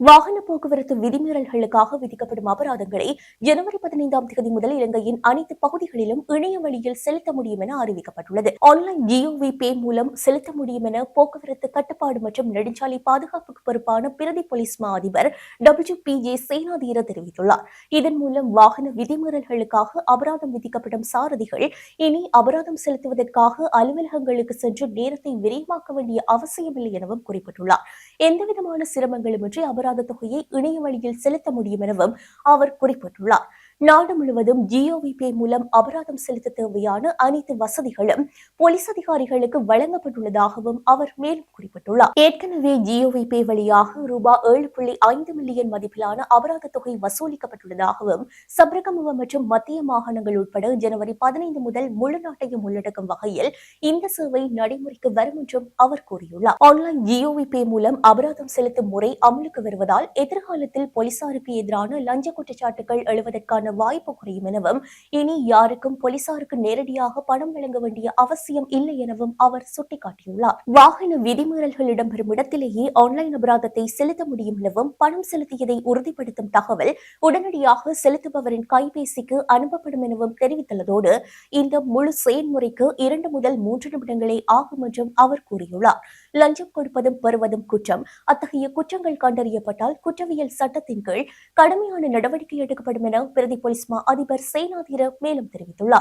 வாகன போக்குவரத்து விதிமீறல்களுக்காக விதிக்கப்படும் அபராதங்களை ஜனவரி 15ஆம் தேதி முதல் இலங்கையின் அனைத்து பகுதிகளிலும் இணைய வழியில் செலுத்த முடியும் என அறிவிக்கப்பட்டுள்ளது. ஆன்லைன் ஜிஓவி பே மூலம் செலுத்த முடியும் என போக்குவரத்து கட்டுப்பாடு மற்றும் நெடுஞ்சாலை பாதுகாப்புக்கு பொறுப்பான பிரதி போலீஸ் மா அதிபர் WPJ சேனாதீர தெரிவித்துள்ளார். இதன் மூலம் வாகன விதிமீறல்களுக்காக அபராதம் விதிக்கப்படும் சாரதிகள் இனி அபராதம் செலுத்துவதற்காக அலுவலகங்களுக்கு சென்று நேரத்தை விரைவாக்க வேண்டிய அவசியமில்லை எனவும் குறிப்பிட்டுள்ளார். எந்தவிதமான சிரமங்களுமின்றி அபராத தொகையை இணைய வழியில் செலுத்த முடியும் எனவும் அவர் குறிப்பிட்டுள்ளார். நாடு முழுவதும் ஜிஓவி பே மூலம் அபராதம் செலுத்த தேவையான அனைத்து வசதிகளும் போலீஸ் அதிகாரிகளுக்கு வழங்கப்பட்டுள்ளதாகவும் அவர் மேலும் குறிப்பிட்டுள்ளார். ஏற்கனவே ஜிஓவி பே வழியாக ரூபாய் 7.5 மில்லியன் மதிப்பிலான அபராத தொகை வசூலிக்கப்பட்டுள்ளதாகவும் சப்ரகமுவ மற்றும் மத்திய மாகாணங்கள் உட்பட ஜனவரி 15 முதல் முழு நாட்டையும் உள்ளடக்கும் வகையில் இந்த சேவை நடைமுறைக்கு வரும் என்றும் அவர் கூறியுள்ளார். ஆன்லைன் ஜிஓவி பே மூலம் அபராதம் செலுத்தும் முறை அமலுக்கு வருவதால் எதிர்காலத்தில் போலீசாருக்கு எதிரான லஞ்ச குற்றச்சாட்டுகள் எழுவதற்கான வாய்ப்பு குறையும் எனவும் இனி யாருக்கும் போலீசாருக்கு நேரடியாக பணம் வழங்க வேண்டிய அவசியம் இல்லை எனவும் அவர் சுட்டிக்காட்டியுள்ளார். வாகன விதிமீறல்கள் இடம்பெறும் இடத்திலேயே ஆன்லைன் அபராதத்தை செலுத்த முடியும் எனவும் பணம் செலுத்தியதை உறுதிப்படுத்தும் தகவல் உடனடியாக செலுத்துபவரின் கைபேசிக்கு அனுப்பப்படும் எனவும் தெரிவித்துள்ளதோடு இந்த முழு செயல்முறைக்கு 2 முதல் 3 நிமிடங்களே ஆகும் என்றும் அவர் கூறியுள்ளார். லஞ்சம் கொடுப்பதும் பெறுவதும் குற்றம். அத்தகைய குற்றங்கள் கண்டறியப்பட்டால் குற்றவியல் சட்டத்தின் கீழ் கடுமையான நடவடிக்கை எடுக்கப்படும் என பிரதி போலீஸ் மா அதிபர் சேனாதீர மேலும் தெரிவித்துள்ளார்.